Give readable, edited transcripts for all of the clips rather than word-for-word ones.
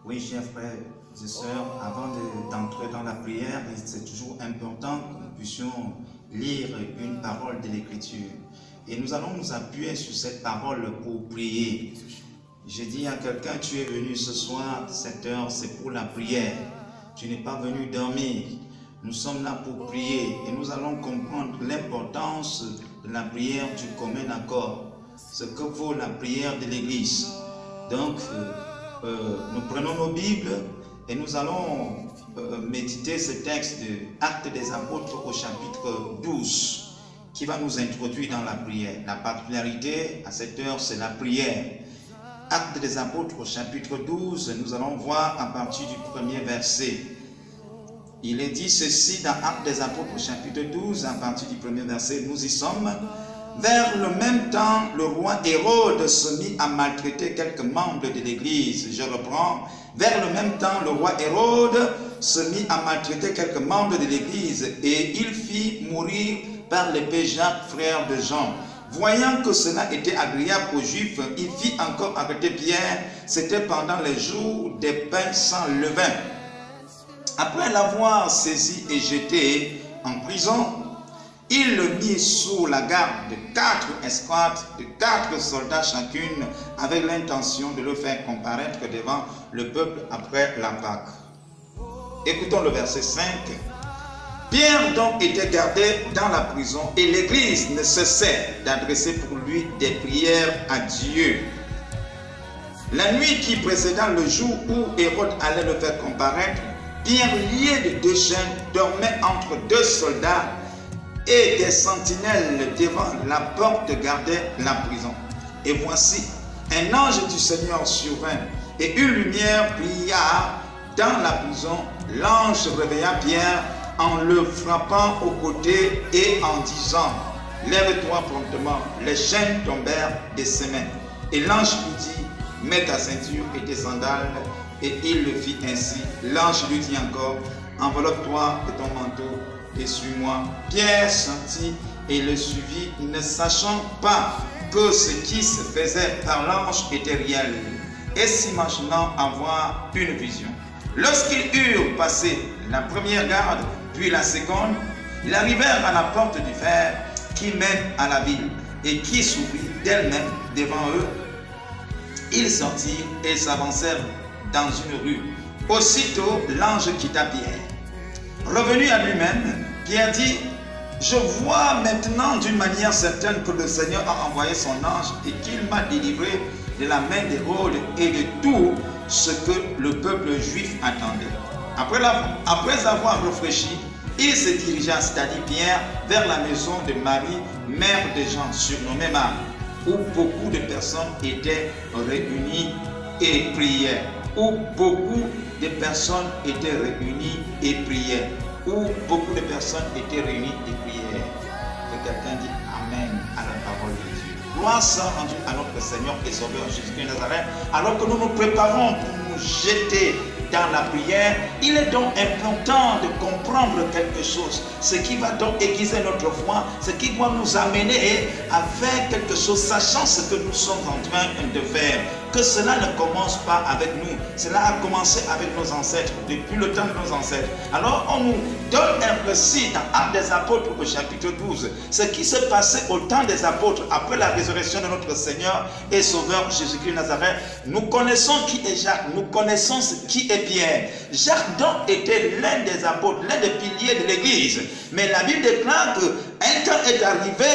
Oui, chers frères et sœurs, avant d'entrer dans la prière, c'est toujours important que nous puissions lire une parole de l'Écriture. Et nous allons nous appuyer sur cette parole pour prier. J'ai dit à quelqu'un, tu es venu ce soir, cette heure, c'est pour la prière. Tu n'es pas venu dormir. Nous sommes là pour prier et nous allons comprendre l'importance de la prière du commun accord. Ce que vaut la prière de l'Église. Donc, nous prenons nos Bibles et nous allons méditer ce texte de Actes des Apôtres au chapitre 12 qui va nous introduire dans la prière. La particularité à cette heure, c'est la prière. Actes des Apôtres au chapitre 12, nous allons voir à partir du premier verset. Il est dit ceci dans Actes des Apôtres au chapitre 12, à partir du premier verset, nous y sommes. Vers le même temps, le roi Hérode se mit à maltraiter quelques membres de l'Église. Je reprends. Vers le même temps, le roi Hérode se mit à maltraiter quelques membres de l'Église et il fit mourir par l'épée Jacques, frère de Jean. Voyant que cela était agréable aux Juifs, il fit encore arrêter Pierre. C'était pendant les jours des pains sans levain. Après l'avoir saisi et jeté en prison, il le mit sous la garde de 4 escortes, de 4 soldats chacune, avec l'intention de le faire comparaître devant le peuple après la Pâque. Écoutons le verset 5. Pierre donc était gardé dans la prison et l'Église ne cessait d'adresser pour lui des prières à Dieu. La nuit qui précéda le jour où Hérode allait le faire comparaître, Pierre, lié de 2 chaînes, dormait entre 2 soldats et des sentinelles devant la porte gardaient la prison. Et voici, un ange du Seigneur survint, et une lumière brilla dans la prison. L'ange réveilla Pierre en le frappant au côté et en disant, « Lève-toi promptement. » Les chaînes tombèrent de ses mains. Et l'ange lui dit, « Mets ta ceinture et tes sandales. » Et il le fit ainsi. L'ange lui dit encore, « Enveloppe-toi de ton manteau et suis-moi. » Pierre sortit et le suivit, ne sachant pas que ce qui se faisait par l'ange était réel, et s'imaginant avoir une vision. Lorsqu'ils eurent passé la première garde, puis la seconde, ils arrivèrent à la porte du fer qui mène à la ville et qui s'ouvrit d'elle-même devant eux. Ils sortirent et s'avancèrent dans une rue. Aussitôt, l'ange quitta Pierre. Revenu à lui-même, Pierre dit, « Je vois maintenant d'une manière certaine que le Seigneur a envoyé son ange et qu'il m'a délivré de la main d'Hérode et de tout ce que le peuple juif attendait. » Après avoir réfléchi, il se dirigea, c'est-à-dire Pierre, vers la maison de Marie, mère de Jean, surnommée Marc, où beaucoup de personnes étaient réunies et priaient. Où beaucoup de personnes étaient réunies et priaient. Où beaucoup de personnes étaient réunies et priaient. Que quelqu'un dit Amen à la parole de Dieu. Gloire soit rendue à notre Seigneur et Sauveur Jésus-Christ de Nazareth. Alors que nous nous préparons pour nous jeter dans la prière, il est donc important de comprendre quelque chose, ce qui va donc aiguiser notre foi, ce qui doit nous amener à faire quelque chose, sachant ce que nous sommes en train de faire. Que cela ne commence pas avec nous, cela a commencé avec nos ancêtres, depuis le temps de nos ancêtres. Alors on nous donne un récit dans Actes des Apôtres au chapitre 12, ce qui s'est passé au temps des apôtres après la résurrection de notre Seigneur et Sauveur Jésus-Christ de Nazareth. Nous connaissons qui est Jacques, nous connaissons qui est Pierre. Jacques donc était l'un des apôtres, l'un des piliers de l'Église. Mais la Bible déclare qu'un temps est arrivé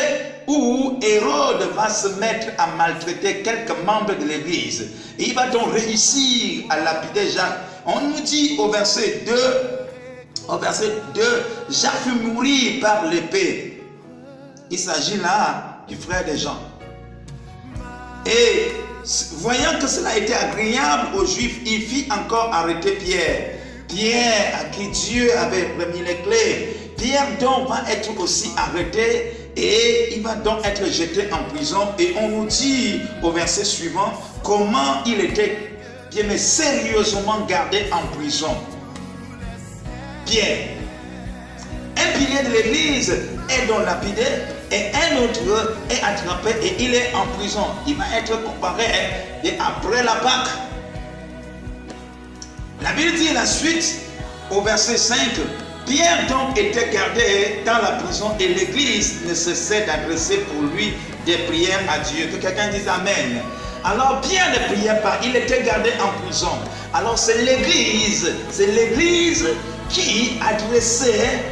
où Hérode va se mettre à maltraiter quelques membres de l'Église. Et il va donc réussir à lapider Jacques. On nous dit au verset 2, Jacques fut mourir par l'épée. Il s'agit là du frère de Jean. Et voyant que cela était agréable aux Juifs, il fit encore arrêter Pierre. Pierre, à qui Dieu avait remis les clés. Pierre donc va être aussi arrêté et il va donc être jeté en prison. Et on nous dit au verset suivant comment il était bien mais sérieusement gardé en prison. Pierre, un pilier de l'Église, est donc lapidé et un autre est attrapé et il est en prison. Il va être comparé et après la Pâque. La Bible dit la suite au verset 5. Pierre donc était gardé dans la prison et l'église ne cessait d'adresser pour lui des prières à Dieu. Que quelqu'un dise Amen. Alors Pierre ne priait pas, il était gardé en prison. Alors c'est l'église qui adressait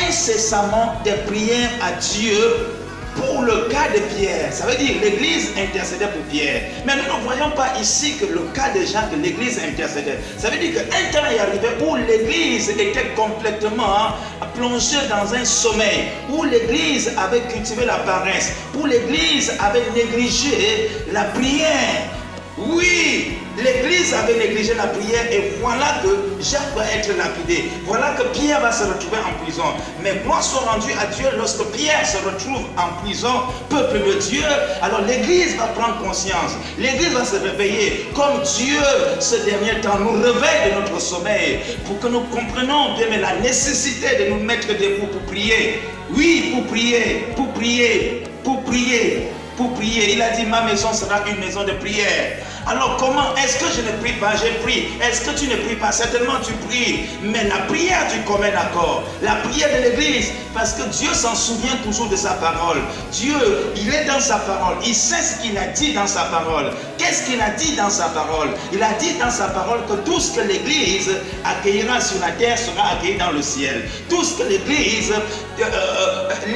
incessamment des prières à Dieu pour le cas de Pierre. Ça veut dire l'église intercédait pour Pierre. Mais nous ne voyons pas ici que le cas de Jean, que l'église intercédait. Ça veut dire qu'un temps est arrivé où l'église était complètement plongée dans un sommeil, où l'église avait cultivé la paresse, où l'église avait négligé la prière. Oui, l'église avait négligé la prière et voilà que Jacques va être lapidé. Voilà que Pierre va se retrouver en prison. Mais gloire soit rendue à Dieu lorsque Pierre se retrouve en prison, peuple de Dieu. Alors l'église va prendre conscience. L'église va se réveiller comme Dieu, ce dernier temps, nous réveille de notre sommeil pour que nous comprenions bien la nécessité de nous mettre debout pour prier. Oui, pour prier, pour prier, pour prier. Pour prier, il a dit ma maison sera une maison de prière. Alors comment est-ce que je ne prie pas? Je prie. Est-ce que tu ne pries pas? Certainement tu pries. Mais la prière du commun accord, la prière de l'église, parce que Dieu s'en souvient toujours de sa parole. Dieu, il est dans sa parole. Il sait ce qu'il a dit dans sa parole. Qu'est-ce qu'il a dit dans sa parole? Il a dit dans sa parole que tout ce que l'église accueillera sur la terre sera accueilli dans le ciel. Tout ce que l'église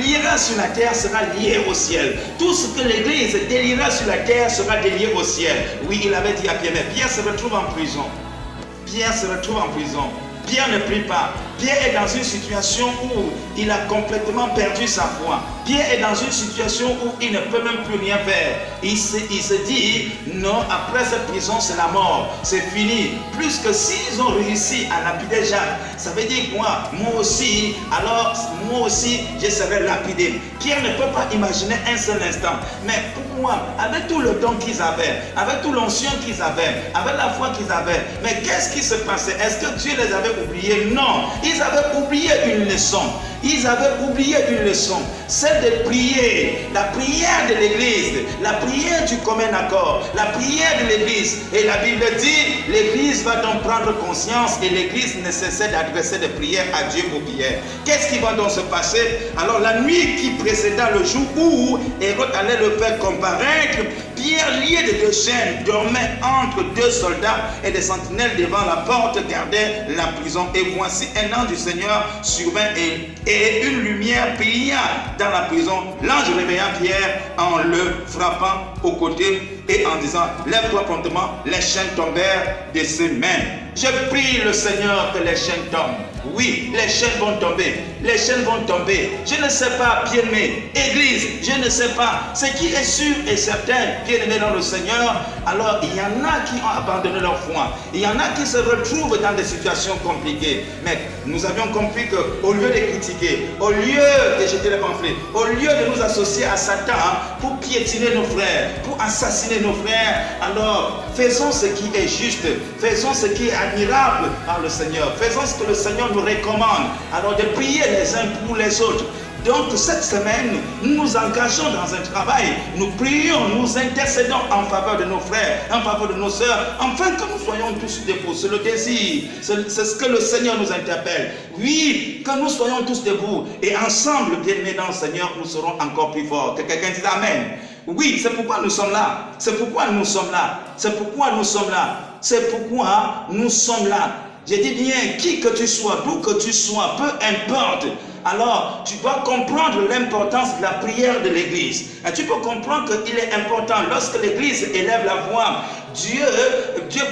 liera sur la terre sera lié au ciel. Tout ce que l'église déliera sur la terre sera délié au ciel. Oui, il avait dit à Pierre, mais Pierre se retrouve en prison. Pierre se retrouve en prison. Pierre ne prie pas. Pierre est dans une situation où il a complètement perdu sa foi. Pierre est dans une situation où il ne peut même plus rien faire. Il se dit, non, après cette prison, c'est la mort. C'est fini. Plus que s'ils ont réussi à lapider Jacques, ça veut dire quoi? Moi aussi, alors moi aussi, je serai lapidé. Pierre ne peut pas imaginer un seul instant. Mais pourquoi? Avec tout le temps qu'ils avaient, avec tout l'ancien qu'ils avaient, avec la foi qu'ils avaient, mais qu'est-ce qui se passait? Est-ce que Dieu les avait oubliés? Non. Ils avaient oublié une leçon. Ils avaient oublié une leçon, celle de prier, la prière de l'église, la prière du commun accord, la prière de l'église. Et la Bible dit, l'église va donc prendre conscience et l'église ne cessait d'adresser des prières à Dieu pour Pierre. Qu'est-ce qui va donc se passer? Alors la nuit qui précéda le jour où Hérode allait le faire comparaître, Pierre, lié de deux chaînes, dormait entre deux soldats et des sentinelles devant la porte gardaient la prison. Et voici un ange du Seigneur survint et une lumière brilla dans la prison. L'ange réveilla Pierre en le frappant au côté et en disant, lève-toi promptement. Les chaînes tombèrent de ses mains. Je prie le Seigneur que les chaînes tombent. Oui, les chaînes vont tomber. Les chaînes vont tomber. Je ne sais pas, bien-aimé, Église, je ne sais pas. Ce qui est sûr et certain, bien-aimé dans le Seigneur, alors il y en a qui ont abandonné leur foi. Il y en a qui se retrouvent dans des situations compliquées. Mais nous avions compris qu'au lieu de critiquer, au lieu de jeter les pamphlets, au lieu de nous associer à Satan pour piétiner nos frères, pour assassiner nos frères, alors faisons ce qui est juste, faisons ce qui est admirable par le Seigneur, faisons ce que le Seigneur nous recommande, alors de prier les uns pour les autres. Donc cette semaine, nous nous engageons dans un travail, nous prions, nous intercédons en faveur de nos frères, en faveur de nos sœurs, afin que nous soyons tous debout. C'est le désir, c'est ce que le Seigneur nous interpelle. Oui, que nous soyons tous debout et ensemble, bien-aimés dans le Seigneur, nous serons encore plus forts. Que quelqu'un dise Amen. Oui, c'est pourquoi nous sommes là. C'est pourquoi nous sommes là. C'est pourquoi nous sommes là. C'est pourquoi nous sommes là. Je dis bien, qui que tu sois, d'où que tu sois, peu importe. Alors, tu dois comprendre l'importance de la prière de l'Église. Et tu peux comprendre qu'il est important, lorsque l'Église élève la voix, Dieu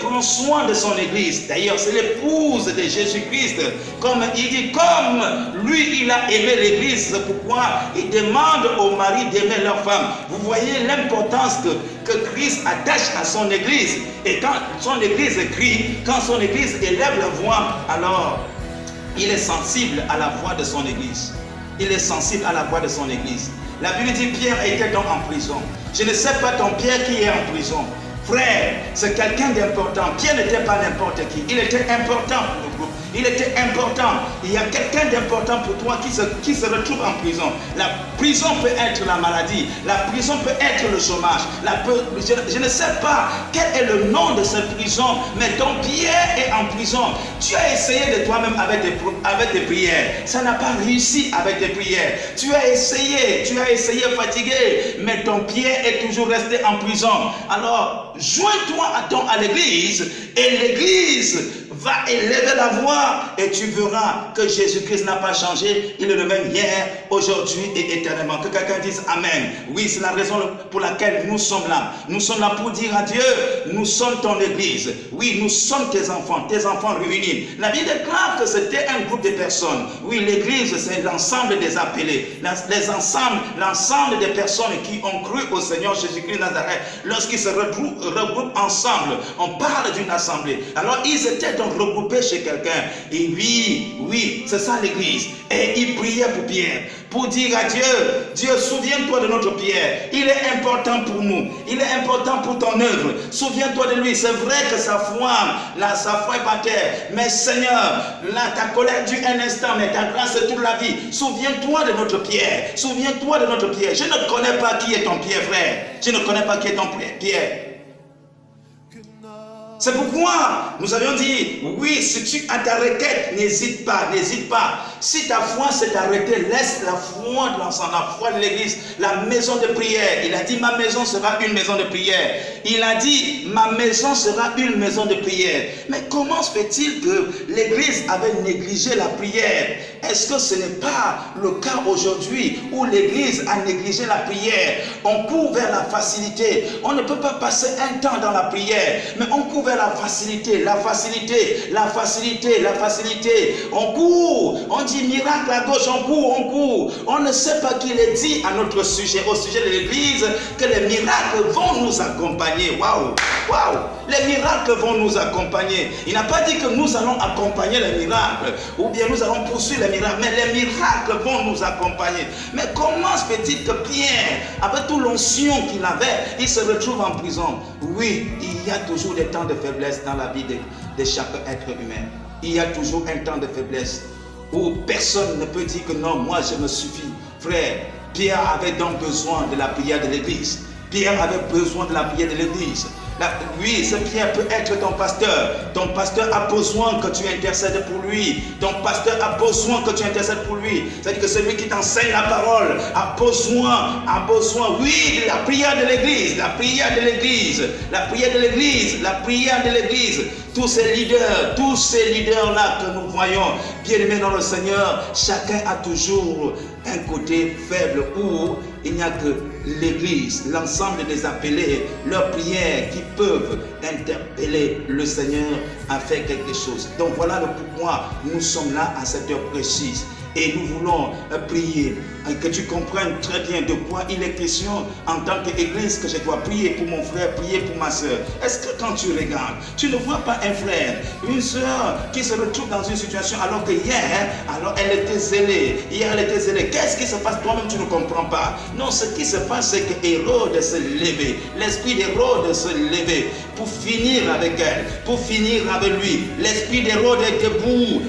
prend soin de son Église. D'ailleurs, c'est l'épouse de Jésus-Christ. Comme il dit, comme lui, il a aimé l'Église, c'est pourquoi il demande aux maris d'aimer leur femme. Vous voyez l'importance que Christ attache à son Église. Et quand son Église crie, quand son Église élève la voix, alors il est sensible à la voix de son Église. Il est sensible à la voix de son Église. La Bible dit Pierre était donc en prison. Je ne sais pas ton Pierre qui est en prison. Frère, c'est quelqu'un d'important. Pierre n'était pas n'importe qui. Il était important pour le groupe. Il était important. Il y a quelqu'un d'important pour toi qui se retrouve en prison. La prison peut être la maladie. La prison peut être le chômage. Je ne sais pas quel est le nom de cette prison, mais ton pied est en prison. Tu as essayé de toi-même avec tes prières. Ça n'a pas réussi avec tes prières. Tu as essayé fatigué, mais ton pied est toujours resté en prison. Alors, joins-toi à l'église et l'église va élever la voix et tu verras que Jésus-Christ n'a pas changé. Il est le même hier, aujourd'hui et éternellement. Que quelqu'un dise Amen. Oui, c'est la raison pour laquelle nous sommes là. Nous sommes là pour dire à Dieu, nous sommes ton église. Oui, nous sommes tes enfants réunis. La Bible déclare que c'était un groupe de personnes. Oui, l'église, c'est l'ensemble des appelés. L'ensemble des personnes qui ont cru au Seigneur Jésus-Christ de Nazareth. Lorsqu'ils se regroupent ensemble, on parle d'une assemblée. Alors, ils étaient donc regroupés chez quelqu'un. Et oui, c'est ça l'église. Et ils priaient pour Pierre, pour dire à Dieu, Dieu, souviens-toi de notre Pierre. Il est important pour nous. Il est important pour ton œuvre. Souviens-toi de lui. C'est vrai que sa foi est par terre. Mais Seigneur, là, ta colère dure un instant, mais ta grâce c'est toute la vie. Souviens-toi de notre Pierre. Souviens-toi de notre Pierre. Je ne connais pas qui est ton Pierre, frère. Je ne connais pas qui est ton Pierre. C'est pourquoi nous avions dit, oui, si tu as ta requête, n'hésite pas. Si ta foi s'est arrêtée, laisse la foi de l'ensemble, la foi de l'église, la maison de prière. Il a dit, ma maison sera une maison de prière. Il a dit, ma maison sera une maison de prière. Mais comment se fait-il que l'église avait négligé la prière? Est-ce que ce n'est pas le cas aujourd'hui où l'église a négligé la prière? On court vers la facilité. On ne peut pas passer un temps dans la prière, mais on court vers la facilité. On court, on dit miracle à gauche, on court. On ne sait pas qu'il est dit à notre sujet, au sujet de l'église, que les miracles vont nous accompagner. Waouh! Les miracles vont nous accompagner. Il n'a pas dit que nous allons accompagner les miracles, ou bien nous allons poursuivre les miracles, mais les miracles vont nous accompagner. Mais comment se fait-il que Pierre, avec toute l'onction qu'il avait, il se retrouve en prison? Oui, il y a toujours des temps de faiblesse dans la vie de chaque être humain. Il y a toujours un temps de faiblesse où personne ne peut dire que non, moi je me suffis. Frère, Pierre avait donc besoin de la prière de l'église. Pierre avait besoin de la prière de l'église. Oui, ce Pierre peut être ton pasteur. Ton pasteur a besoin que tu intercèdes pour lui. Ton pasteur a besoin que tu intercèdes pour lui. C'est-à-dire que celui qui t'enseigne la parole a besoin, oui, de la prière de l'église. La prière de l'église. Tous ces leaders-là que nous voyons, bien-aimés dans le Seigneur, chacun a toujours un côté faible où il n'y a que l'église, l'ensemble des appelés, leurs prières qui peuvent interpeller le Seigneur à faire quelque chose. Donc voilà le pourquoi nous sommes là à cette heure précise. Et nous voulons prier, que tu comprennes très bien de quoi il est question en tant qu'église, que je dois prier pour mon frère, prier pour ma soeur. Est-ce que quand tu regardes, tu ne vois pas un frère, une soeur qui se retrouve dans une situation alors que hier, alors elle était zélée. Qu'est-ce qui se passe? Toi-même, tu ne comprends pas. Non, ce qui se passe, c'est que Hérode s'est levé. L'esprit d'Hérode s'est levé pour finir avec elle, pour finir avec lui. L'esprit d'Hérode est debout.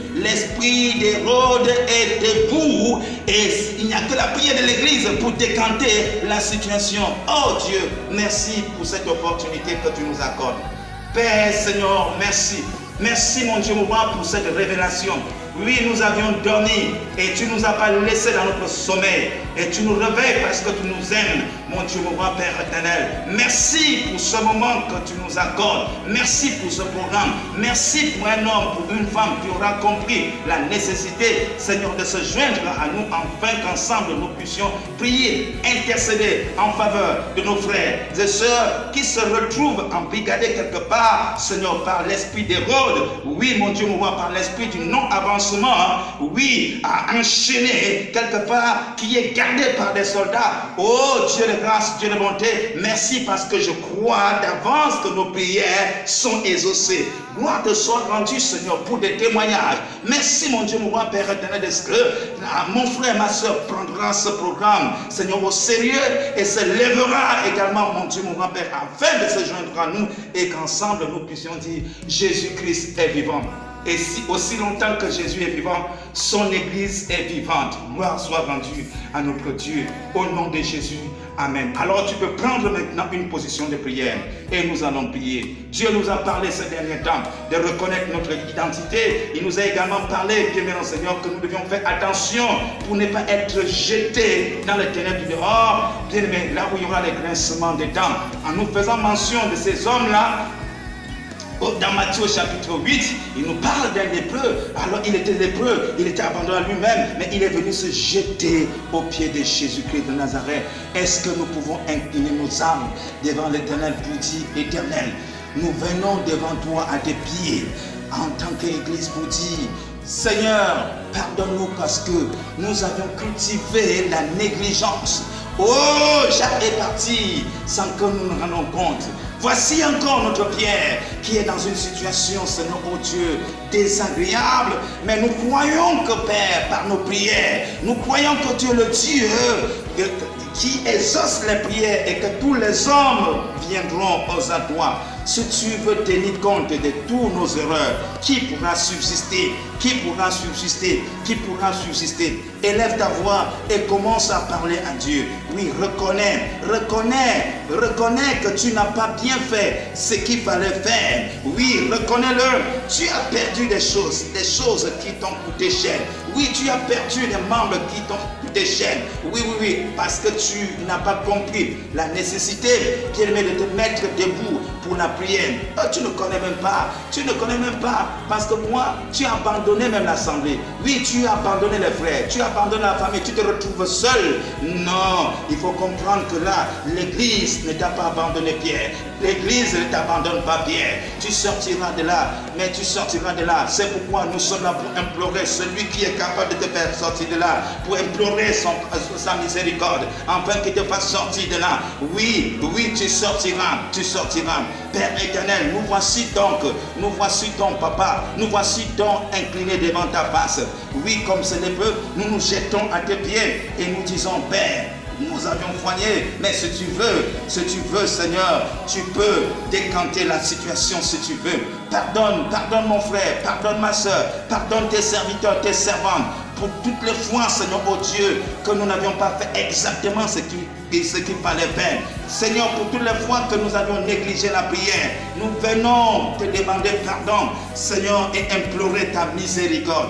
Et il n'y a que la prière de l'église pour décanter la situation. Oh Dieu, merci pour cette opportunité que tu nous accordes. Père Seigneur, merci. Merci mon Dieu, mon roi, pour cette révélation. Oui, nous avions dormi et tu nous as pas laissé dans notre sommeil. Et tu nous réveilles parce que tu nous aimes, mon Dieu, mon roi, Père éternel. Merci pour ce moment que tu nous accordes. Merci pour ce programme. Merci pour un homme, pour une femme qui aura compris la nécessité, Seigneur, de se joindre à nous afin qu'ensemble nous puissions prier, intercéder en faveur de nos frères et sœurs qui se retrouvent embrigadés quelque part, Seigneur, par l'esprit d'Hérode. Oui, mon Dieu, mon roi, par l'esprit du non-avancement. Oui, à enchaîner quelque part, qui est gardé par des soldats. Oh Dieu de grâce, Dieu de bonté, merci parce que je crois d'avance que nos prières sont exaucées. Gloire te soit rendue, Seigneur, pour des témoignages. Merci, mon Dieu, mon roi, Père éternel, de ce que mon frère, ma soeur prendra ce programme, Seigneur, au sérieux et se lèvera également, mon Dieu, mon roi, Père, afin de se joindre à nous et qu'ensemble nous puissions dire Jésus-Christ est vivant. Et si aussi longtemps que Jésus est vivant, son Église est vivante. Gloire soit rendue à notre Dieu. Au nom de Jésus, amen. Alors tu peux prendre maintenant une position de prière et nous allons prier. Dieu nous a parlé ces derniers temps de reconnaître notre identité. Il nous a également parlé, bien-aimé Seigneur, que nous devions faire attention pour ne pas être jetés dans les ténèbres du dehors. Bien-aimé, là où il y aura les grincements des dents. En nous faisant mention de ces hommes-là, dans Matthieu chapitre 8, il nous parle d'un lépreux. Alors il était lépreux, il était abandonné à lui-même, mais il est venu se jeter aux pieds de Jésus-Christ de Nazareth. Est-ce que nous pouvons incliner nos âmes devant l'Éternel pour dire, Éternel, nous venons devant toi à tes pieds en tant qu'Église pour dire, Seigneur, pardonne-nous parce que nous avions cultivé la négligence. Oh, Jacques est parti sans que nous nous rendions compte. Voici encore notre Pierre qui est dans une situation, Seigneur, oh Dieu, désagréable. Mais nous croyons que, Père, par nos prières, nous croyons que tu es le Dieu qui exauce les prières et que tous les hommes viendront à toi. Si tu veux tenir compte de toutes nos erreurs, qui pourra subsister? Qui pourra subsister? Qui pourra subsister? Élève ta voix et commence à parler à Dieu. Oui, reconnais que tu n'as pas bien fait ce qu'il fallait faire. Oui, reconnais-le. Tu as perdu des choses qui t'ont coûté cher. Oui, tu as perdu des membres qui t'ont coûté cher. Oui, parce que tu n'as pas compris la nécessité qui est de te mettre debout pour la prière. Oh, tu ne connais même pas, parce que moi, tu as abandonné même l'assemblée. Oui, tu as abandonné les frères, tu as abandonné la famille, tu te retrouves seul. Non, il faut comprendre que là, l'église ne t'a pas abandonné, Pierre. L'église ne t'abandonne pas, Pierre. Tu sortiras de là, mais tu sortiras de là. C'est pourquoi nous sommes là pour implorer celui qui est capable de te faire sortir de là, pour implorer sa miséricorde, afin qu'il te fasse sortir de là. Oui, tu sortiras. Père éternel, nous voici donc papa, nous voici donc inclinés devant ta face. Oui, comme ce n'est peu, nous nous jetons à tes pieds et nous disons, Père, nous avions foigné, mais si tu veux, Seigneur, tu peux décanter la situation si tu veux. Pardonne mon frère, pardonne ma soeur, pardonne tes serviteurs, tes servantes, pour toutes les fois, Seigneur, oh Dieu, que nous n'avions pas fait exactement ce qu'il fallait faire. Seigneur, pour toutes les fois que nous avions négligé la prière, nous venons te demander pardon, Seigneur, et implorer ta miséricorde.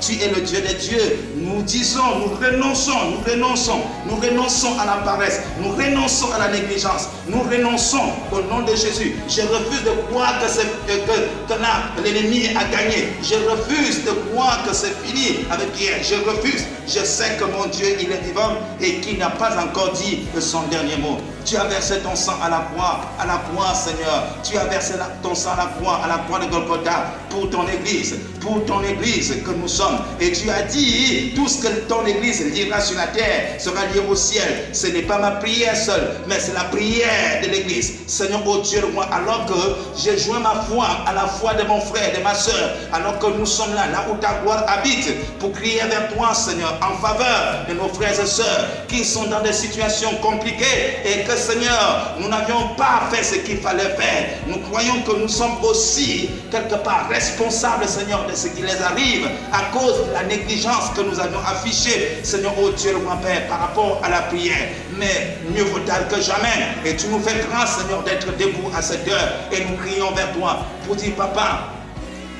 Tu es le Dieu des dieux. Nous disons, nous renonçons à la paresse, nous renonçons à la négligence, nous renonçons au nom de Jésus. Je refuse de croire que l'ennemi a gagné. Je refuse de croire que c'est fini avec Pierre. Je refuse. Je sais que mon Dieu, il est vivant et qu'il n'a pas encore dit son dernier mot. Tu as versé ton sang à la croix, Seigneur. Tu as versé ton sang à la croix de Golgotha pour ton église que nous sommes. Et tu as dit, tout ce que ton église liera sur la terre sera lié au ciel. Ce n'est pas ma prière seule, mais c'est la prière de l'église. Seigneur, oh Dieu, moi, alors que j'ai joint ma foi à la foi de mon frère, de ma soeur, alors que nous sommes là où ta gloire habite, pour crier vers toi, Seigneur, en faveur de nos frères et sœurs qui sont dans des situations compliquées et que, Seigneur, nous n'avions pas fait ce qu'il fallait faire. Nous croyons que nous sommes aussi quelque part responsables, Seigneur, de ce qui les arrive à cause de la négligence que nous avions affichée, Seigneur, oh Dieu, mon Père, par rapport à la prière. Mais mieux vaut tard que jamais. Et tu nous fais grâce, Seigneur, d'être debout à cette heure et nous crions vers toi pour dire, Papa,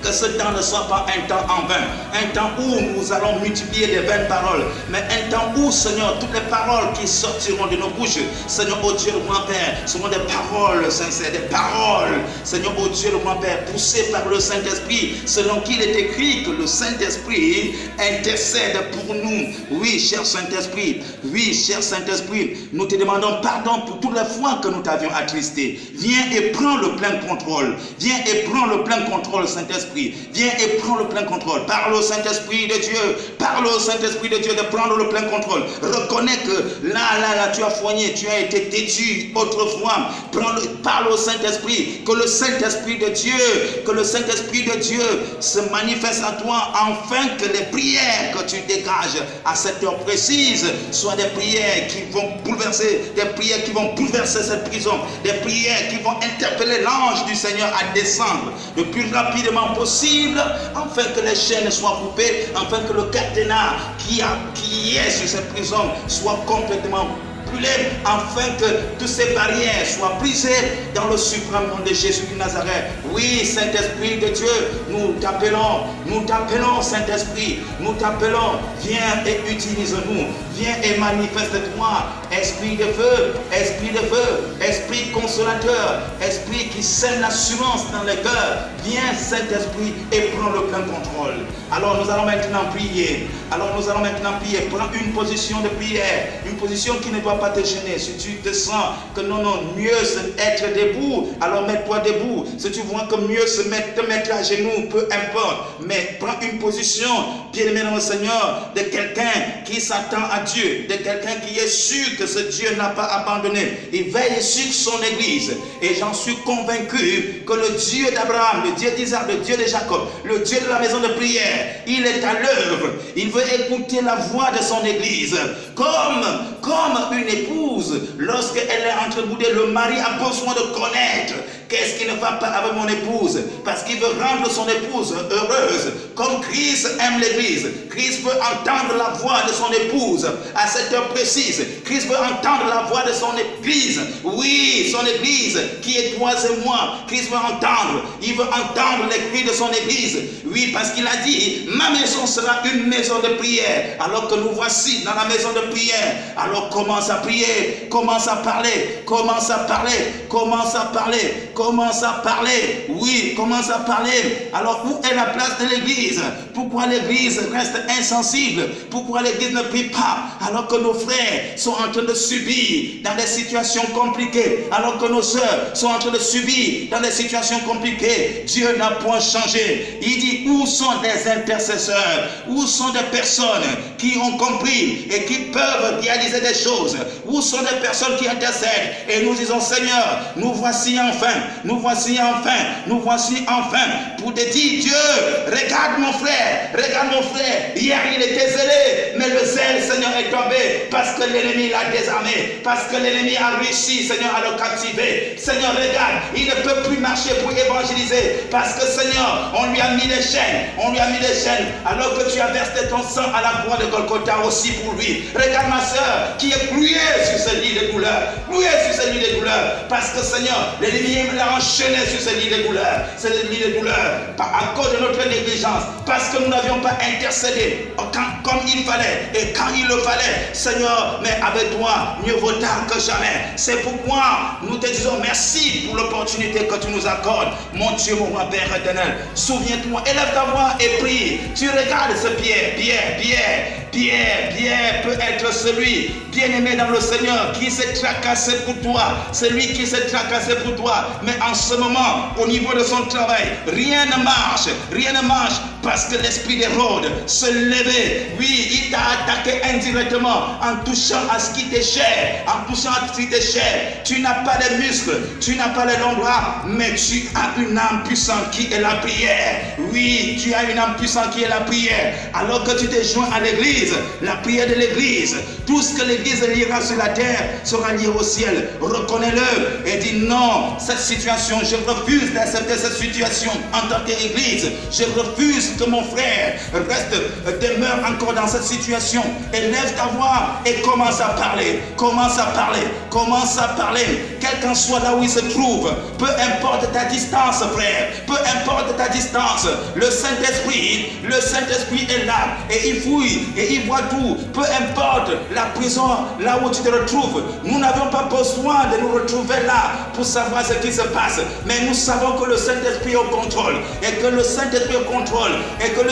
que ce temps ne soit pas un temps en vain, un temps où nous allons multiplier les vaines paroles, mais un temps où, Seigneur, toutes les paroles qui sortiront de nos bouches, Seigneur, oh Dieu, mon Père, seront des paroles sincères, des paroles, Seigneur, oh Dieu, mon Père, poussées par le Saint-Esprit, selon qu'il est écrit que le Saint-Esprit intercède pour nous. Oui, cher Saint-Esprit, nous te demandons pardon pour toutes les fois que nous t'avions attristé. Viens et prends le plein contrôle. Viens et prends le plein contrôle, Saint-Esprit. Viens et prends le plein contrôle. Parle au Saint-Esprit de Dieu. Parle au Saint-Esprit de Dieu de prendre le plein contrôle. Reconnais reconnais que là, tu as foigné, tu as été têtu autrefois. Parle au Saint-Esprit, que le Saint-Esprit de Dieu se manifeste à toi, afin que les prières que tu dégages à cette heure précise soient des prières qui vont bouleverser, cette prison, des prières qui vont interpeller l'ange du Seigneur à descendre le plus rapidement possible, afin que les chaînes soient coupées, afin que le cadenas qui est sur cette prison soit complètement brûlé, afin que toutes ces barrières soient brisées dans le suprême nom de Jésus de Nazareth. Oui, Saint-Esprit de Dieu, nous t'appelons Saint-Esprit, nous t'appelons, viens et utilise-nous, viens et manifeste-toi, Esprit de feu, Esprit consolateur, Esprit qui sème l'assurance dans les cœurs, viens Saint-Esprit et prends le plein contrôle. Alors nous allons maintenant prier, prends une position de prière, une position qui ne doit pas te gêner. Si tu te sens que non, mieux c'est être debout, alors mets-toi debout. Si tu vois que mieux c'est te mettre à genoux, peu importe, mais prends une position, bien-aimé dans le Seigneur, de quelqu'un qui s'attend à Dieu, de quelqu'un qui est sûr que ce Dieu n'a pas abandonné. Il veille sur son église, et j'en suis convaincu que le Dieu d'Abraham, le Dieu d'Isaac, le Dieu de Jacob, le Dieu de la maison de prière, il est à l'œuvre. Il veut écouter la voix de son église, comme une épouse, lorsqu'elle est entreboudée, le mari a besoin de connaître qu'est-ce qui ne va pas avec mon épouse, parce qu'il veut rendre son épouse heureuse, comme Christ aime l'église. Christ veut entendre la voix de son épouse à cette heure précise. Christ veut entendre la voix de son église. Oui, son église qui est toi et moi. Christ veut entendre. Il veut entendre les cris de son église. Oui, parce qu'il a dit, ma maison sera une maison de prière. Alors que nous voici dans la maison de prière. Alors commence à prier, commence à parler, commence à parler, commence à parler, commence à parler. Oui, commence à parler. Alors où est la place de l'église? Pourquoi l'église reste insensible? Pourquoi l'église ne prie pas alors que nos frères sont en train de subir dans des situations compliquées, alors que nos sœurs sont en train de subir dans des situations compliquées? Dieu n'a point changé. Il dit, où sont des intercesseurs? Où sont des personnes qui ont compris et qui peuvent réaliser des choses? Où sont des personnes qui intercèdent? Et nous disons, Seigneur, nous voici enfin, nous voici enfin, nous voici enfin, pour te dire, Dieu, regarde mon frère, hier il était zélé, mais le zèle, Seigneur, est tombé, parce que l'ennemi l'a désarmé, parce que l'ennemi a réussi, Seigneur, à le captiver. Seigneur, regarde, il ne peut plus marcher pour évangéliser, parce que, Seigneur, on lui a mis des chaînes, alors que tu as versé ton sang à la croix de Golgotha aussi pour lui. Regarde ma soeur, qui est pliée sur ce lit de douleur, parce que, Seigneur, l'ennemi l'a enchaîné sur ce lit de douleur, à cause de notre négligence, parce que nous n'avions pas intercédé comme il fallait et quand il le fallait. Seigneur, mais avec toi, mieux vaut tard que jamais. C'est pourquoi nous te disons merci pour l'opportunité que tu nous accordes, mon Dieu, mon roi, Père éternel. Souviens-toi, élève ta voix et prie. Tu regardes ce Pierre peut être celui, bien-aimé dans le Seigneur, qui s'est tracassé pour toi, celui qui s'est tracassé pour toi, mais en ce moment, au niveau de son travail, rien ne marche, parce que l'esprit d'Hérode se levait. Oui, il t'a attaqué indirectement en touchant à ce qui t'est cher, Tu n'as pas les muscles, tu n'as pas les longs bras, mais tu as une âme puissante qui est la prière. Oui, tu as une âme puissante qui est la prière. Alors que tu t'es joint à l'église, la prière de l'église, tout ce que l'église liera sur la terre sera lié au ciel. Reconnais-le et dis non, cette situation, je refuse d'accepter cette situation en tant qu'église. Je refuse que mon frère demeure encore dans cette situation. Élève ta voix et commence à parler. Quel qu'en soit là où il se trouve, peu importe ta distance, frère, peu importe ta distance, le Saint-Esprit est là et il fouille et il voit tout. Peu importe la prison là où tu te retrouves, nous n'avons pas besoin de nous retrouver là pour savoir ce qui se passe, mais nous savons que le Saint-Esprit est au contrôle et que le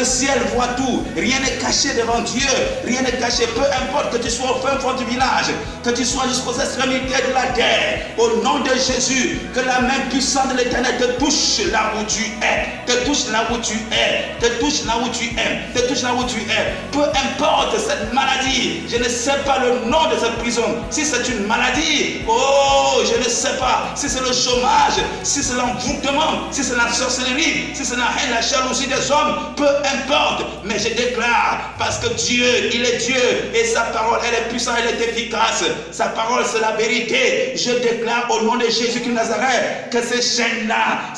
le ciel voit tout. Rien n'est caché devant Dieu, rien n'est caché. Peu importe que tu sois au fin fond du village, que tu sois jusqu'aux extrémités de la terre, au nom de Jésus, que la main puissante de l'Éternel te touche là où tu es, te touche là où tu es, te touche là où tu es, te touche là où tu es. Peu importe cette maladie, je ne sais pas le nom de cette prison. Si c'est une maladie, oh, je ne sais pas. Si c'est le chômage, si c'est l'envoûtement, si c'est la sorcellerie, si c'est la haine, la jalousie des hommes, peu importe. Mais je déclare, parce que Dieu, il est Dieu et sa parole, elle est puissante, elle est efficace. Sa parole, c'est la vérité. Je déclare au nom de Jésus-Christ de Nazareth que ces chaînes-là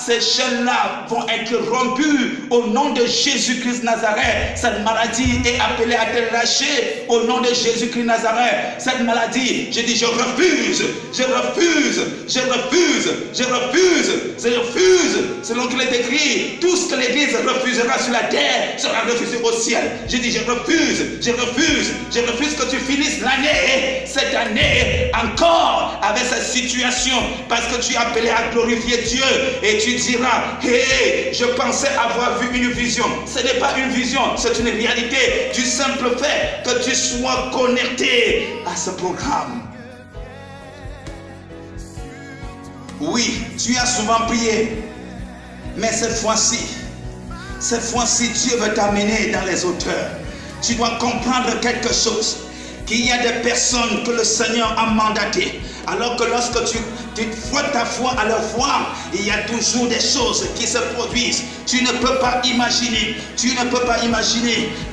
vont être rompues au nom de Jésus-Christ de Nazareth. Cette maladie est appelée à te lâcher au nom de Jésus-Christ de Nazareth. Cette maladie, je dis, je refuse, je refuse, je refuse, je refuse, je refuse. Selon qu'il est écrit, tout ce que l'Église refusera sur la terre sera refusé au ciel. Je dis, je refuse, je refuse, je refuse que tu finisses l'année, cette année, encore avec cette situation, parce que tu es appelé à glorifier Dieu et tu diras, hé, je pensais avoir vu une vision. Ce n'est pas une vision, c'est une réalité du simple fait que tu sois connecté à ce programme. Oui, tu as souvent prié, mais cette fois-ci, Dieu veut t'amener dans les hauteurs. Tu dois comprendre quelque chose, qu'il y a des personnes que le Seigneur a mandatées. Alors que lorsque tu frottes ta foi à leur foi, il y a toujours des choses qui se produisent. Tu ne peux pas imaginer,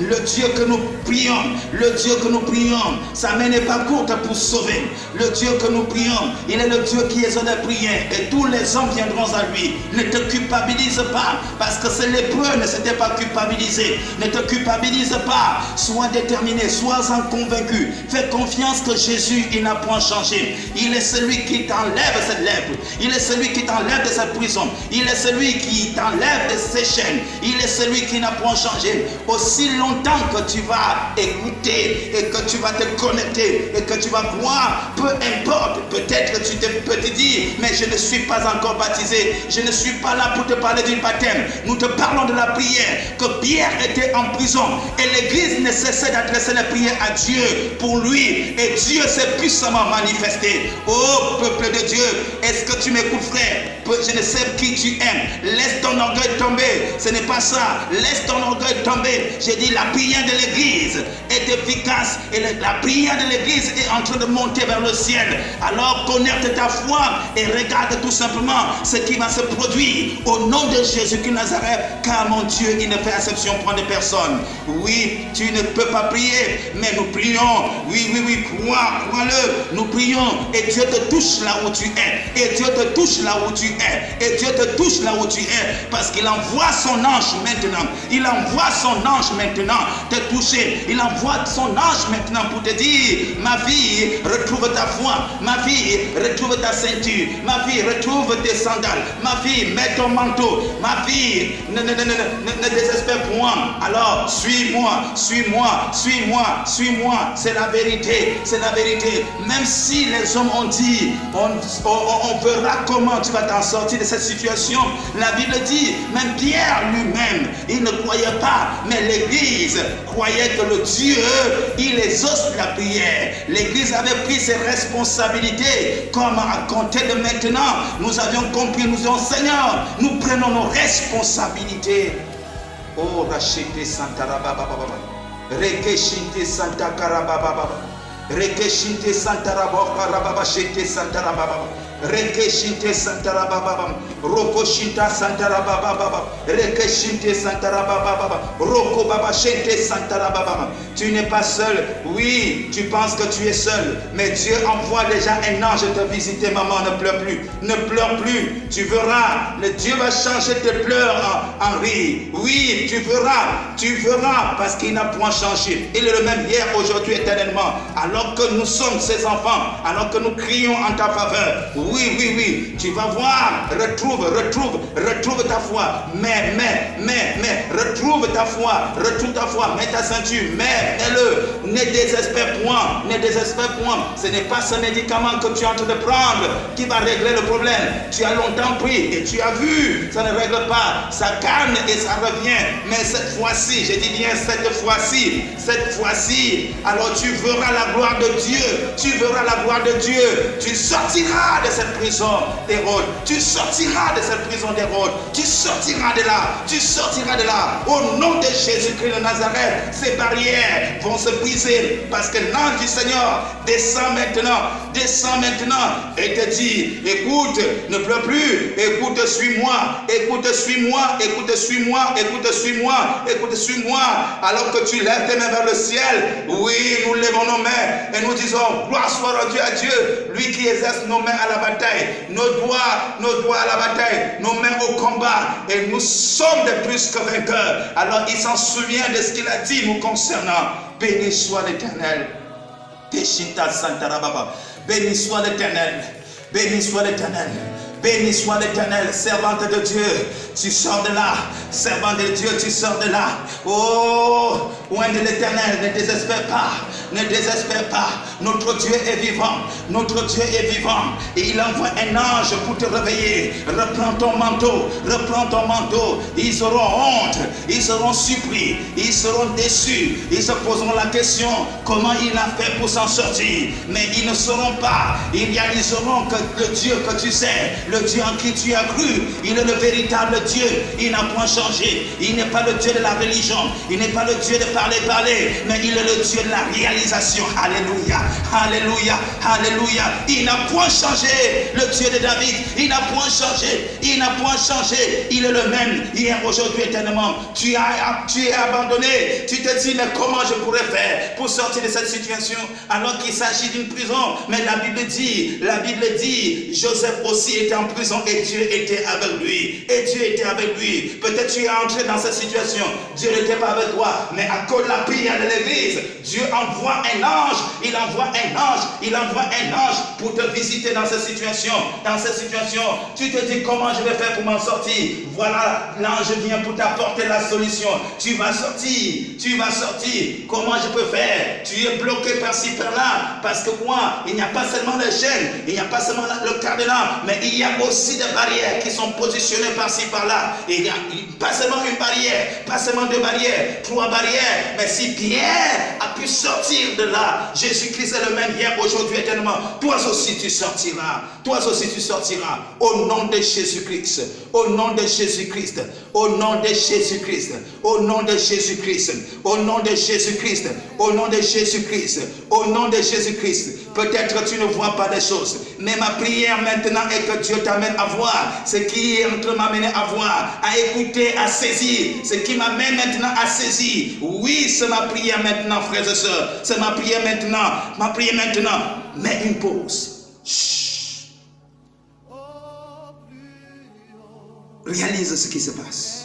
le Dieu que nous prions, sa main n'est pas courte pour sauver. Le Dieu que nous prions, il est le Dieu qui exauce les prières et tous les hommes viendront à lui. Ne te culpabilise pas parce que ces lépreux ne s'étaient pas culpabilisés. Ne te culpabilise pas, sois déterminé, sois-en convaincu. Fais confiance que Jésus, il n'a point changé. Il est celui qui t'enlève cette lèpre. Il est celui qui t'enlève de cette prison. Il est celui qui t'enlève de ces chaînes. Il est celui qui n'a point changé. Aussi longtemps que tu vas écouter et que tu vas te connecter et que tu vas voir, peu importe, peut-être que tu peux te dire, mais je ne suis pas encore baptisé. Je ne suis pas là pour te parler du baptême. Nous te parlons de la prière. Que Pierre était en prison et l'Église ne cessait d'adresser les prières à Dieu pour lui et Dieu s'est puissamment manifesté. Oh peuple de Dieu, est-ce que tu m'écoutes frère? Je ne sais qui tu aimes. Laisse ton orgueil tomber. Ce n'est pas ça. Laisse ton orgueil tomber. J'ai dit la prière de l'Église est efficace et la prière de l'Église est en train de monter vers le ciel. Alors connecte ta foi et regarde tout simplement ce qui va se produire au nom de Jésus-Christ de Nazareth, car mon Dieu, il ne fait exception pour des personnes. Oui, tu ne peux pas prier, mais nous prions. Oui, crois-le. Nous prions et Dieu te touche là où tu es. Et Dieu te touche là où tu es. Et Dieu te touche là où tu es. Parce qu'il envoie son ange maintenant. Il envoie son ange maintenant te toucher. Il envoie son ange maintenant pour te dire, ma fille, retrouve ta foi. Ma fille, retrouve ta ceinture. Ma fille, retrouve tes sandales. Ma fille, mets ton manteau. Ma fille, ne désespère point. Alors, suis-moi. C'est la vérité. C'est la vérité. Même si les hommes ont dit, on verra comment tu vas t'en sortir de cette situation. La Bible dit, même Pierre lui-même, il ne croyait pas, mais l'Église croyait que le Dieu, il exauce la prière. L'Église avait pris ses responsabilités, comme à compter de maintenant, nous avions compris, nous disons, Seigneur, nous prenons nos responsabilités. Oh, Rachete Santa Rababa, Rekeshinte Santa Karababa, Rekeshinte Santa Rababa, Chete Santa Rababa. Rekeshinte Santarababa, Rokoshinta Santarababa, Rekeshinte Santarababa, Roko Baba Shente Santarababa. Tu n'es pas seul. Oui, tu penses que tu es seul, mais Dieu envoie déjà un ange te visiter. Maman, ne pleure plus. Ne pleure plus. Tu verras. Le Dieu va changer tes pleurs en rire. Oui, tu verras, parce qu'il n'a point changé. Il est le même hier, aujourd'hui, éternellement. Alors que nous sommes ses enfants, alors que nous crions en ta faveur. Oui, tu vas voir, retrouve ta foi, mais, retrouve ta foi, mets ta ceinture, mets-le, ne désespère point, ce n'est pas ce médicament que tu es en train de prendre qui va régler le problème, tu as longtemps pris et tu as vu, ça ne règle pas, ça calme et ça revient, mais cette fois-ci, je dis bien cette fois-ci, alors tu verras la gloire de Dieu, tu sortiras de cette cette prison d'Hérode. Tu sortiras de cette prison d'Hérode. Tu sortiras de là. Tu sortiras de là. Au nom de Jésus-Christ de Nazareth, ces barrières vont se briser parce que l'ange du Seigneur descend maintenant et te dit, écoute, ne pleure plus, écoute, suis-moi, écoute, suis-moi, écoute, suis-moi, écoute, suis-moi, écoute, suis-moi. Alors que tu lèves tes mains vers le ciel, oui, nous levons nos mains et nous disons, gloire soit rendue à Dieu, lui qui exerce nos mains à la bataille, nos doigts à la bataille, nos mains au combat, et nous sommes de plus que vainqueurs. Alors il s'en souvient de ce qu'il a dit nous concernant. Béni soit l'Éternel. Béni soit l'Éternel. Béni soit l'Éternel. Béni soit l'Éternel, servante de Dieu, tu sors de là. Servante de Dieu, tu sors de là. Oh, loin de l'Éternel, ne désespère pas. Ne désespère pas. Notre Dieu est vivant. Notre Dieu est vivant. Et il envoie un ange pour te réveiller. Reprends ton manteau. Reprends ton manteau. Ils auront honte. Ils seront surpris. Ils seront déçus. Ils se poseront la question, comment il a fait pour s'en sortir. Mais ils ne sauront pas. Ils réaliseront que le Dieu que tu sais, le Dieu en qui tu as cru, il est le véritable Dieu. Il n'a point changé. Il n'est pas le Dieu de la religion. Il n'est pas le Dieu de parler, mais il est le Dieu de la réalisation. Alléluia, alléluia, alléluia. Il n'a point changé. Le Dieu de David, il n'a point changé. Il n'a point changé. Il est le même hier, aujourd'hui, éternellement. Tu es abandonné. Tu te dis, mais comment je pourrais faire pour sortir de cette situation alors qu'il s'agit d'une prison? Mais la Bible dit, Joseph aussi était en prison et Dieu était avec lui. Et Dieu était avec lui. Peut-être tu es entré dans cette situation. Dieu n'était pas avec toi. Mais à cause de la prière de l'église, Dieu envoie un ange. Il envoie un ange. Il envoie un ange pour te visiter dans cette situation. Dans cette situation, tu te dis comment je vais faire pour m'en sortir. Voilà, l'ange vient pour t'apporter la solution. Tu vas sortir. Tu vas sortir. Comment je peux faire? Tu es bloqué par-ci, par-là. Parce que quoi? Il n'y a pas seulement les chaînes. Il n'y a pas seulement le cadenas. Mais il y a aussi des barrières qui sont positionnées par-ci, par-là. Il n'y a pas seulement une barrière. Pas seulement deux barrières. Trois barrières. Mais si Pierre a pu sortir de là, Jésus-Christ est le même hier, aujourd'hui, éternellement. Toi aussi tu sortiras. Toi aussi tu sortiras. Au nom de Jésus-Christ. Au nom de Jésus-Christ. Au nom de Jésus-Christ. Au nom de Jésus-Christ. Au nom de Jésus-Christ. Au nom de Jésus-Christ. Au nom de Jésus-Christ. Peut-être tu ne vois pas des choses. Mais ma prière maintenant est que Dieu t'amène à voir ce qui est en train de m'amener à voir, à écouter, à saisir. Ce qui m'amène maintenant à saisir. Oui, c'est ma prière maintenant, frères et sœurs. C'est ma prière maintenant. Ma prière maintenant. Mets une pause. Chut. Réalise ce qui se passe.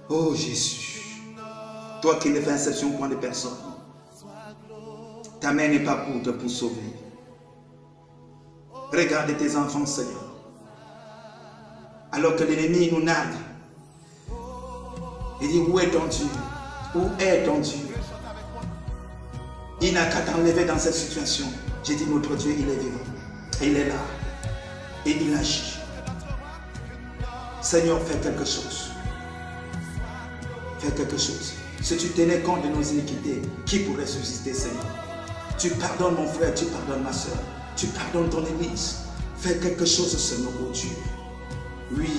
Oh Jésus, toi qui ne fais exception point de personne, ta main n'est pas courte pour sauver. Regarde tes enfants, Seigneur. Alors que l'ennemi nous nargue, il dit, où est ton Dieu? Où est ton Dieu? Il n'a qu'à t'enlever dans cette situation. J'ai dit, notre Dieu, il est vivant. Il est là. Et il agit. Seigneur, fais quelque chose. Fais quelque chose. Si tu tenais compte de nos iniquités, qui pourrait subsister, Seigneur? Tu pardonnes mon frère, tu pardonnes ma soeur. Tu pardonnes ton église. Fais quelque chose, Seigneur, oh Dieu. Oui,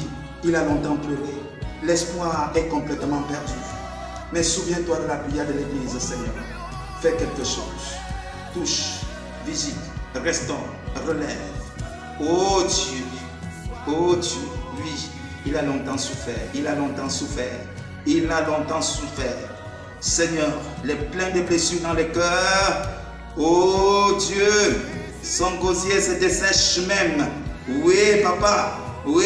il a longtemps pleuré. L'espoir est complètement perdu. Mais souviens-toi de la prière de l'église, Seigneur. Fais quelque chose. Touche, visite, restaure, relève. Oh Dieu, oh Dieu, lui, il a longtemps souffert. Il a longtemps souffert. Il a longtemps souffert. Seigneur, les pleins de blessures dans le cœur. Oh Dieu, son gosier se dessèche même. Oui, papa. Oui,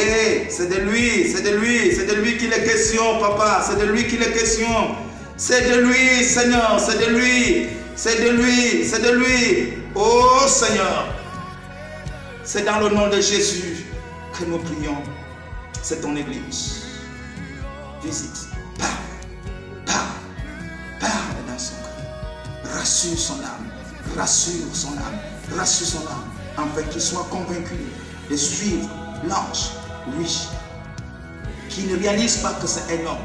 c'est de lui, c'est de lui, c'est de lui qu'il est question, papa. C'est de lui qu'il est question. C'est de lui, Seigneur, c'est de lui. C'est de lui, c'est de lui. Oh Seigneur, c'est dans le nom de Jésus que nous prions. C'est ton église. Visite, parle dans son cœur. Rassure son âme, rassure son âme, rassure son âme, afin qu'il soit convaincu de suivre l'ange, lui, qui ne réalise pas que c'est un homme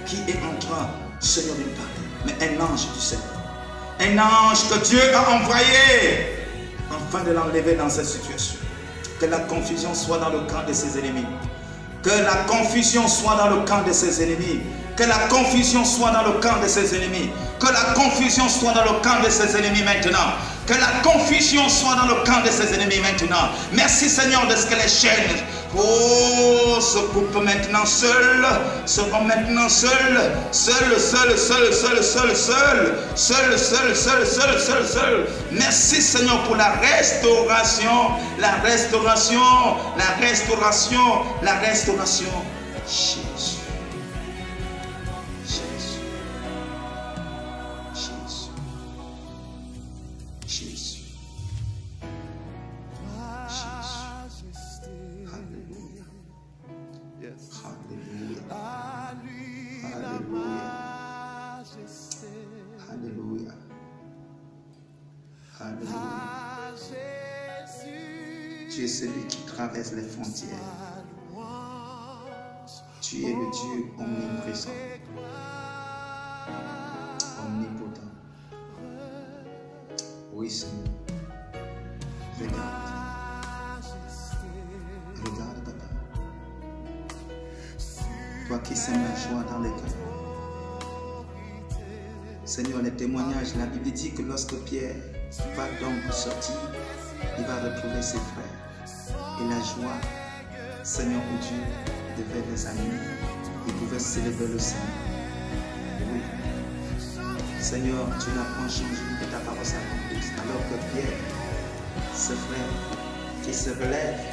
qui est en train, Seigneur, de lui parler, mais un ange du Seigneur. Un ange que Dieu a envoyé afin de l'enlever dans cette situation. Que la confusion soit dans le camp de ses ennemis. Que la confusion soit dans le camp de ses ennemis. Que la confusion soit dans le camp de ses ennemis. Que la confusion soit dans le camp de ses ennemis maintenant. Que la confusion soit dans le camp de ses ennemis maintenant. Merci Seigneur de ce que les chaînes se coupent maintenant seules. Seront maintenant seules. Seul. Merci Seigneur pour la restauration. La restauration. Jésus. Tu es celui qui traverse les frontières. Tu es le Dieu omniprésent, omnipotent. Oui, Seigneur. Regarde, Papa. Toi qui sèmes la joie dans les cœurs. Seigneur, les témoignages, la Bible dit que lorsque Pierre va donc sortir, il va retrouver ses frères. Et la joie, Seigneur mon Dieu, devait les animer. Ils pouvaient célébrer le Seigneur. Oui. Seigneur, tu n'as pas changé et ta parole s'accomplit. Alors que Pierre, ses frères, qui se relèvent,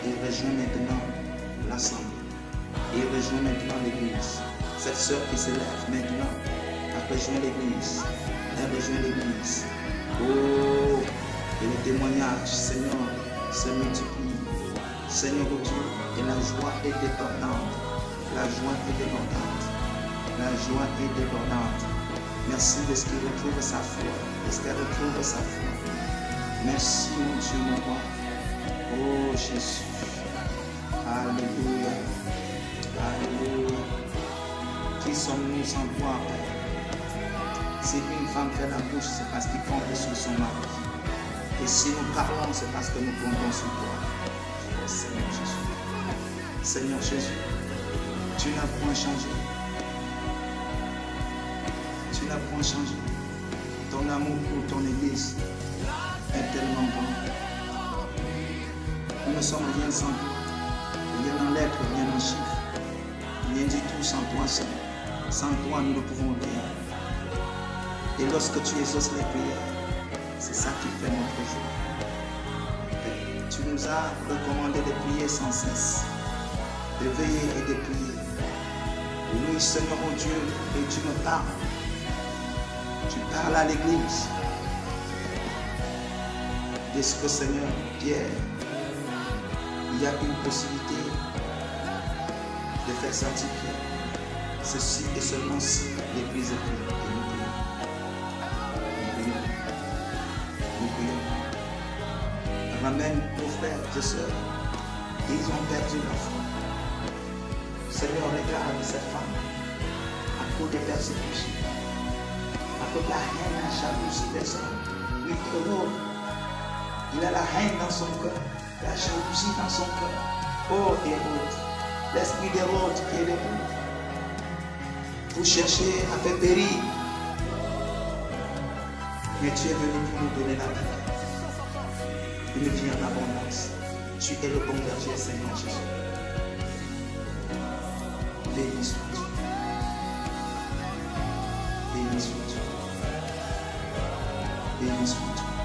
il rejoint maintenant l'assemblée. Il rejoint maintenant l'église. Cette sœur qui se lève maintenant, elle rejoint l'église. Elle rejoint l'église. Oh, et les témoignages, Seigneur, se multiplient. Seigneur Dieu, et la joie est débordante. La joie est débordante. La joie est débordante. Merci de ce qu'il retrouve sa foi. De ce qu'elle retrouve sa foi. Merci mon Dieu, mon roi. Oh Jésus. Alléluia. Alléluia. Qui sommes-nous sans toi, Père? Si une femme fait la bouche, c'est parce qu'il compte sur son mari. Et si nous parlons, c'est parce que nous comptons sur toi. Seigneur Jésus. Seigneur Jésus, tu n'as point changé. Tu n'as point changé. Ton amour pour ton Église est tellement bon. Nous ne sommes rien sans toi. Rien en lettres, rien en chiffres. Rien du tout sans toi, Seigneur. Sans toi, nous ne pouvons rien. Et lorsque tu exauces les prières, c'est ça qui fait notre joie. Tu nous as recommandé de prier sans cesse, de veiller et de prier. Oui, Seigneur mon Dieu, et tu me parles. Tu parles à l'Église. Est-ce que, Seigneur, Pierre, il y a une possibilité de faire sortir Pierre? Ceci et seulement si l'Église est priée. Ramène nos frères et sœurs. Ils ont perdu leur foi. Seigneur, regarde cette femme à cause des persécutions, à cause de la haine, la jalousie des hommes. Oui, Hérode, il a la haine dans son cœur, la jalousie dans son cœur. Oh Hérode, l'esprit d'Hérode qui est debout. Vous cherchez à faire périr, mais tu es venu pour nous donner la vie. Une vie en abondance. Tu es le bon berger, Seigneur Jésus. Béni sois-tu. Béni sois-tu. Béni sois-tu.